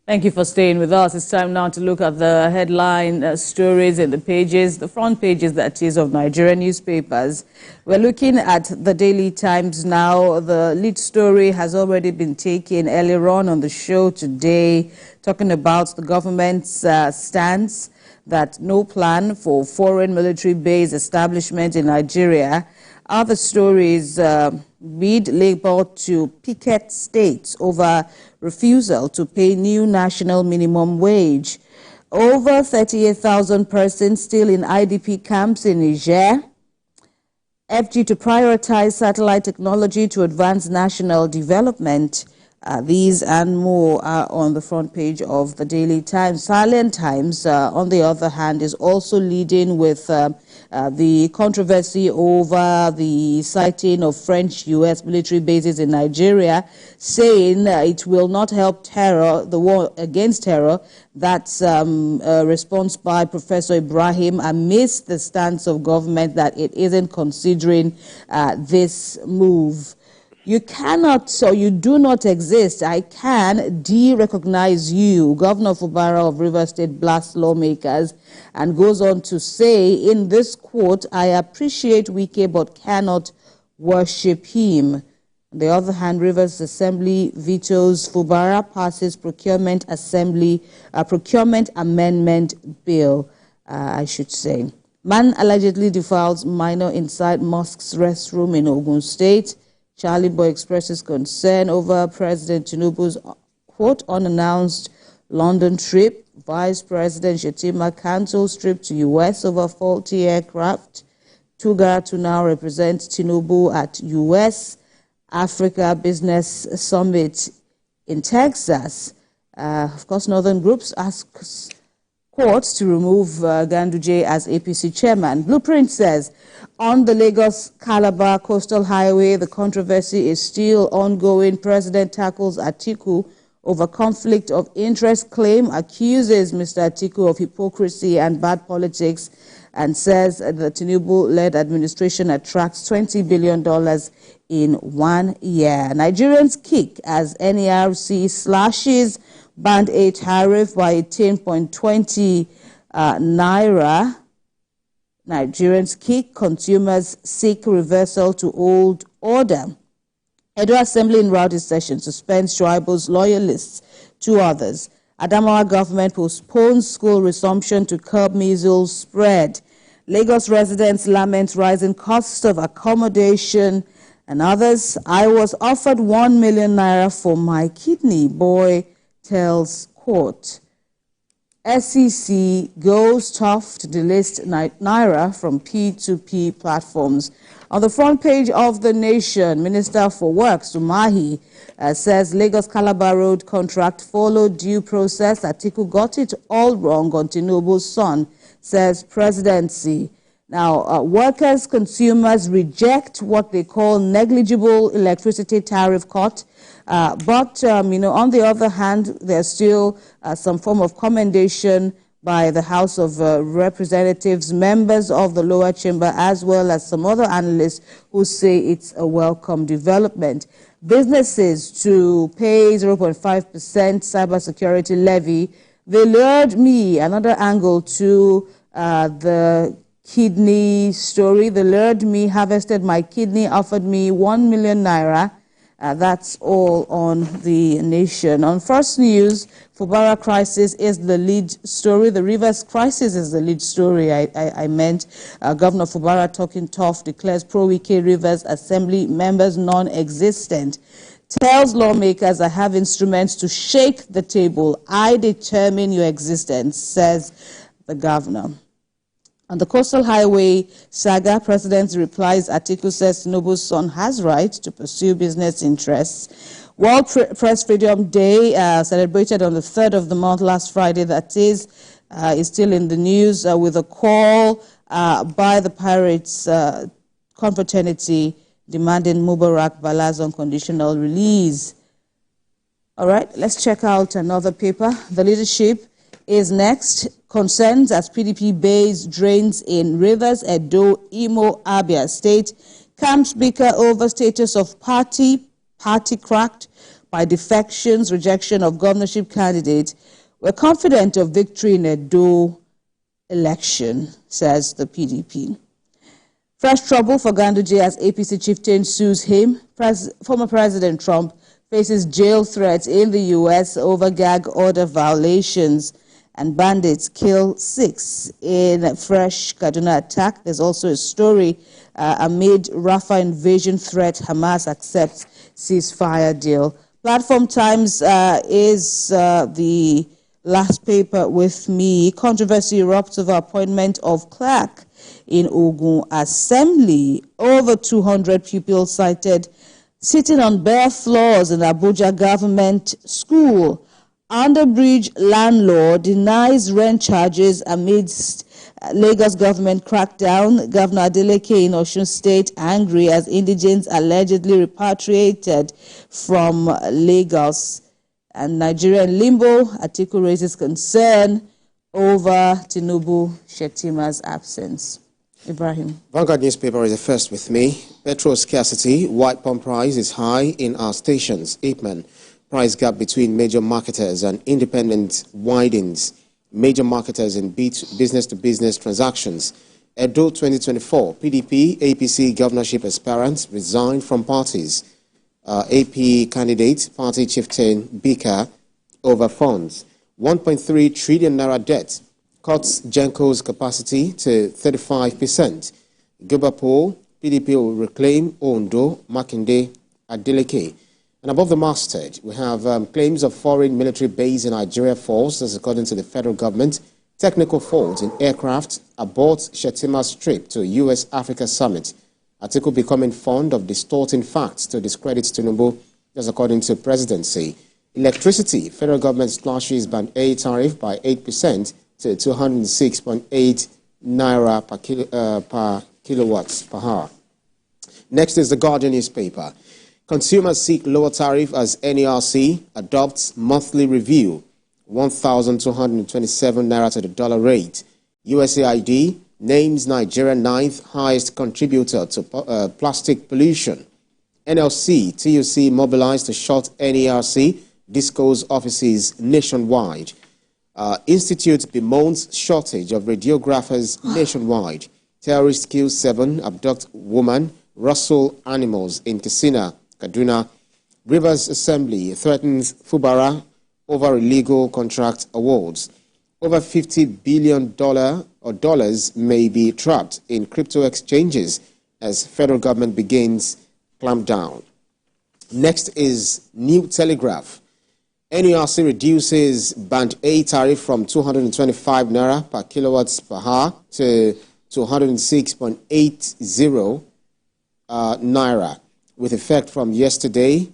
Thank you for staying with us. It's time now to look at the headline stories in the pages, the front pages, that is, of Nigerian newspapers. We're looking at the Daily Times now. The lead story has already been taken earlier on the show today, talking about the government's stance that no plan for foreign military base establishment in Nigeria. Other stories read Labour to picket states over refusal to pay new national minimum wage. Over 38,000 persons still in IDP camps in Niger. FG to prioritize satellite technology to advance national development. These and more are on the front page of the Daily Times. Silent Times, on the other hand, is also leading with the controversy over the sighting of French-U.S. military bases in Nigeria, saying it will not help terror, the war against terror. That's a response by Professor Ibraheem amidst the stance of government that it isn't considering this move. You cannot, so you do not exist. I can de-recognize you. Governor Fubara of Rivers State blasts lawmakers and goes on to say in this quote, I appreciate Wike but cannot worship him. On the other hand, Rivers Assembly vetoes Fubara passes procurement amendment bill, I should say. Man allegedly defiles minor inside mosque's restroom in Ogun State. Charlie Boy expresses concern over President Tinubu's, quote, unannounced London trip. Vice President Shita cancels trip to U.S. over faulty aircraft. Tuga to now represent Tinubu at U.S. Africa Business Summit in Texas. Of course, Northern Groups asks courts to remove Ganduje as APC chairman. Blueprint says, on the Lagos-Calabar coastal highway, the controversy is still ongoing. President tackles Atiku over conflict of interest claim, accuses Mr. Atiku of hypocrisy and bad politics, and says the Tinubu-led administration attracts $20 billion in 1 year. Nigerians kick as NERC slashes Band 8 tariff by 10.20 naira. Nigerians kick, consumers seek reversal to old order. Edo Assembly in Rowdy session suspends Shuaibu's loyalists, 2 others. Adamawa government postpones school resumption to curb measles spread. Lagos residents lament rising cost of accommodation, and others. I was offered 1 million naira for my kidney, boy tells court. SEC goes tough to delist Naira from P2P platforms. On the front page of The Nation, Minister for Works, Umahi, says Lagos-Calabar road contract followed due process. Atiku got it all wrong on Tinubu's son, says presidency. Now, workers, consumers reject what they call negligible electricity tariff cut. But on the other hand, there's still some form of commendation by the House of Representatives, members of the lower chamber, as well as some other analysts who say it's a welcome development. Businesses to pay 0.5% cybersecurity levy. They lured me, another angle to the kidney story. They lured me, harvested my kidney, offered me 1 million naira. That's all on The Nation. On First News, Fubara crisis is the lead story. The Rivers crisis is the lead story. I meant Governor Fubara talking tough, declares pro-Wike Rivers Assembly members non-existent. Tells lawmakers I have instruments to shake the table. I determine your existence, says the governor. On the coastal highway saga, President replies, Atiku says Tinubu's son has right to pursue business interests. World Press Freedom Day, celebrated on the 3rd of the month, last Friday, that is still in the news with a call by the Pirates confraternity demanding Mubarak Bala's unconditional release. All right, let's check out another paper. The Leadership is next. Concerns as PDP base drains in Rivers, Edo, Imo, Abia State. Camp speaker over status of party cracked. by defections, rejection of governorship candidates, we're confident of victory in Edo election, says the PDP. Fresh trouble for Ganduje as APC chieftain sues him. Former President Trump faces jail threats in the U.S. over gag order violations, and bandits kill 6 in a fresh Kaduna attack. There's also a story amid Rafah invasion threat, Hamas accepts ceasefire deal. Platform Times is the last paper with me. Controversy erupts over appointment of clerk in Ogun Assembly. Over 200 people cited sitting on bare floors in Abuja government school. Underbridge landlord denies rent charges amidst Lagos government crackdown. Governor Adeleke in Osun State angry as indigents allegedly repatriated from Lagos. And Nigeria in limbo. Atiku raises concern over Tinubu Shetima's absence. Ibraheem. Vanguard newspaper is the first with me. Petrol scarcity, white pump price is high in our stations. Ipman. Price gap between major marketers and independent widens. Major marketers in business-to-business transactions. Edo 2024, PDP, APC governorship aspirants resign from parties. AP candidate, party chieftain, Bika, over funds. 1.3 trillion naira debt cuts Genco's capacity to 35%. Guba poll, PDP will reclaim Ondo, Makinde, Adeleke. And above the masthead, we have claims of foreign military base in Nigeria false, as according to the federal government. Technical fault in aircraft abort Shetima's trip to U.S.-Africa summit. Atiku becoming fond of distorting facts to discredit Tinubu, as according to presidency. Electricity, federal government slashes band A tariff by 8% to 206.8 naira per kilowatts per hour. Next is the Guardian newspaper. Consumers seek lower tariff as NERC adopts monthly review, 1,227 naira to the dollar rate. USAID names Nigeria 9th highest contributor to plastic pollution. NLC, TUC mobilized to shut NERC discos offices nationwide. Institute bemoans shortage of radiographers nationwide. Terrorists kill 7, abduct woman, rustle animals in Kisina, Kaduna. Rivers Assembly threatens Fubara over illegal contract awards. Over $50 billion or dollars may be trapped in crypto exchanges as federal government begins clampdown. Next is New Telegraph. NERC reduces band A tariff from 225 naira per kilowatts per hour to 106.80 naira. With effect from yesterday,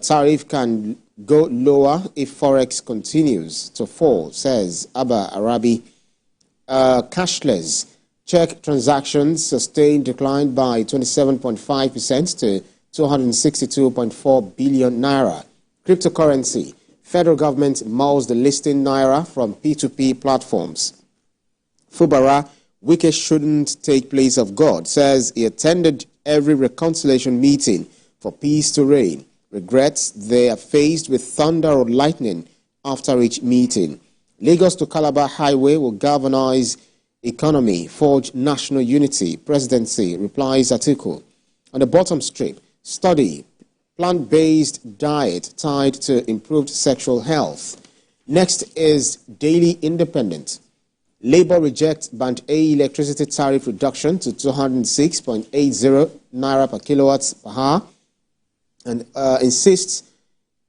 tariff can go lower if forex continues to fall, says Abba Arabi. Cashless check transactions sustained decline by 27.5% to 262.4 billion naira. Cryptocurrency, federal government mulls the listing naira from P2P platforms. Fubara, Wike shouldn't take place of God, says he attended every reconciliation meeting for peace to reign. Regrets they are faced with thunder or lightning after each meeting. Lagos to Calabar highway will galvanize economy, forge national unity. Presidency, replies Atiku. On the bottom strip, study, plant-based diet tied to improved sexual health. Next is Daily Independent. Labour rejects band A electricity tariff reduction to 206.80 naira per kilowatts per hour and insists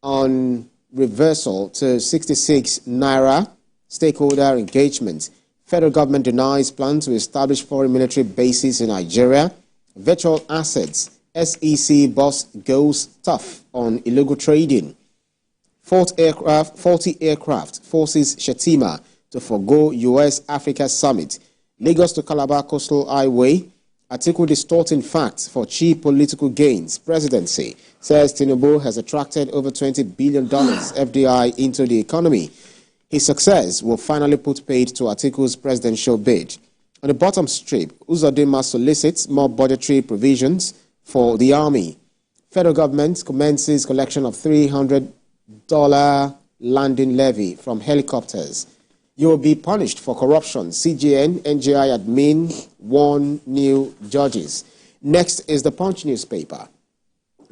on reversal to 66 naira. Stakeholder engagement. Federal government denies plan to establish foreign military bases in Nigeria. Virtual assets. SEC boss goes tough on illegal trading. 40 aircraft forces Shetima to forgo U.S.-Africa summit. Lagos to Calabar coastal highway. Atiku distorting facts for cheap political gains. Presidency says Tinubu has attracted over $20 billion FDI into the economy. His success will finally put paid to Atiku's presidential bid. On the bottom strip, Uzodinma solicits more budgetary provisions for the army. Federal government commences collection of $300 landing levy from helicopters. You will be punished for corruption. CJN, NGI admin warn new judges. Next is the Punch newspaper.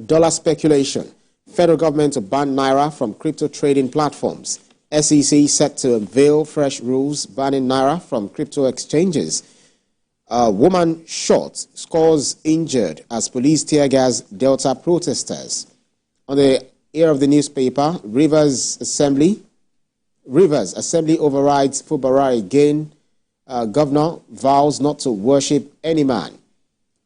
Dollar speculation. Federal government to ban Naira from crypto trading platforms. SEC set to unveil fresh rules banning Naira from crypto exchanges. Woman shot, scores injured as police tear gas Delta protesters. On the ear of the newspaper, Rivers Assembly overrides Fubara again. Governor vows not to worship any man.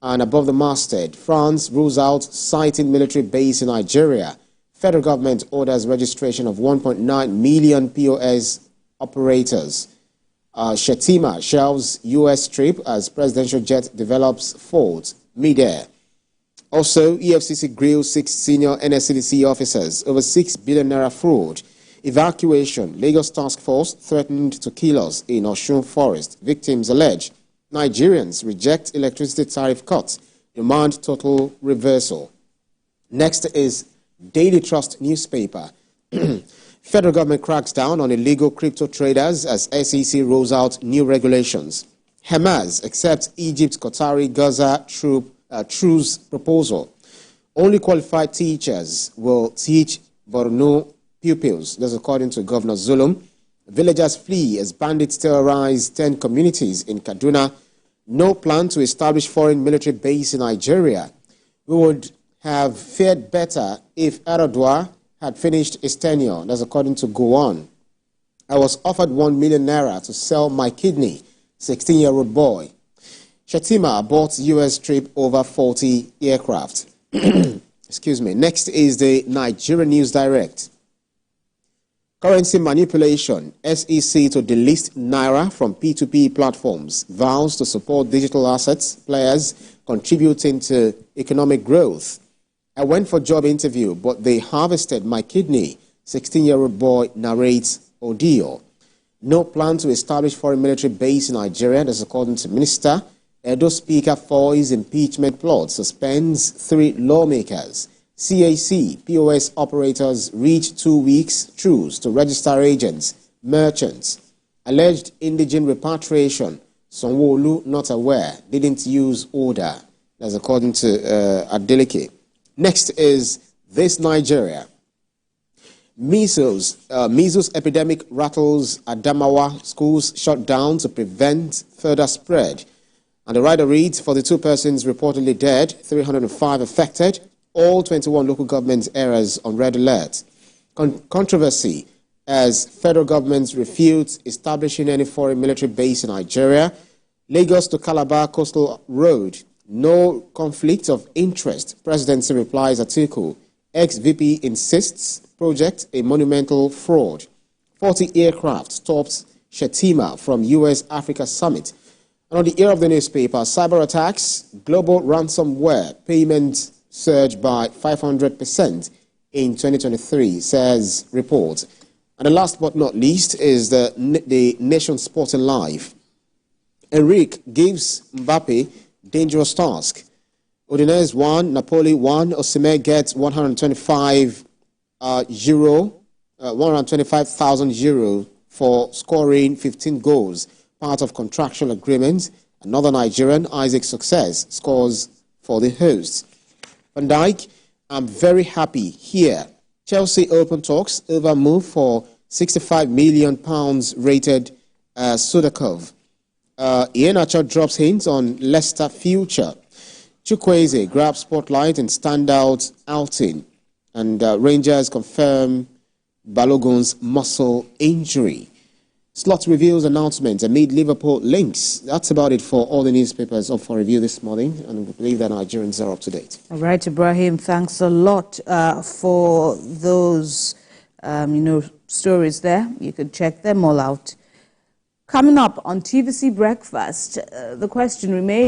And above the masthead, France rules out siting military base in Nigeria. Federal government orders registration of 1.9 million POS operators. Shita shelves U.S. trip as presidential jet develops fault mid-air. Also, EFCC grills 6 senior NSCDC officers over 6 billion naira fraud. Evacuation. Lagos task force threatened to kill us in Osun forest. Victims allege Nigerians reject electricity tariff cuts, demand total reversal. Next is Daily Trust newspaper. Federal government cracks down on illegal crypto traders as SEC rolls out new regulations. Hamas accepts Egypt's Qatari Gaza truce proposal. Only qualified teachers will teach Borno pupils. That's according to Governor Zulum. Villagers flee as bandits terrorize 10 communities in Kaduna. No plan to establish foreign military base in Nigeria. We would have fared better if Aradua had finished his tenure. That's according to Go On. I was offered 1 million naira to sell my kidney. 16-year-old boy. Shatima bought U.S. trip over 40 aircraft. Excuse me. Next is the Nigerian News Direct. Currency manipulation. SEC to delist Naira from P2P platforms. Vows to support digital assets players contributing to economic growth. I went for job interview, but they harvested my kidney. 16-year-old boy narrates ordeal. No plan to establish foreign military base in Nigeria. That's according to Minister. Edo Speaker foils impeachment plot. Suspends 3 lawmakers. CAC, POS operators reach 2 weeks truce to register agents, merchants. Alleged indigent repatriation. Sanwo-Olu not aware, didn't use order. That's according to Adeleke. Next is This Nigeria. Measles epidemic rattles Adamawa. Schools shut down to prevent further spread. And the writer reads, 42 persons reportedly dead, 305 affected. All 21 local government areas on red alert. Controversy as federal government refutes establishing any foreign military base in Nigeria. Lagos to Calabar coastal road. No conflict of interest. Presidency replies Atiku. Ex-VP insists project a monumental fraud. 40 aircraft stopped Shetima from U.S.-Africa summit. And on the ear of the newspaper, cyber attacks, global ransomware payment surged by 500% in 2023, says report. And the last but not least is the Nation Sporting Life. Enrique gives Mbappe dangerous task. Udinese 1, Napoli 1, Osimhen gets 125,000 euro for scoring 15 goals, part of contractual agreement. Another Nigerian, Isaac Success, scores for the hosts. Van Dijk, I'm very happy here. Chelsea open talks over move for £65 million rated Sudakov. Iheanacho drops hints on Leicester future. Chukwueze grabs spotlight and standout outing. And Rangers confirm Balogun's muscle injury. Slot reveals announcements amid Liverpool links. That's about it for all the newspapers up for review this morning, and we believe that Nigerians are up to date. All right, Ibraheem, thanks a lot for those, stories there. You could check them all out. Coming up on TVC Breakfast, the question remains.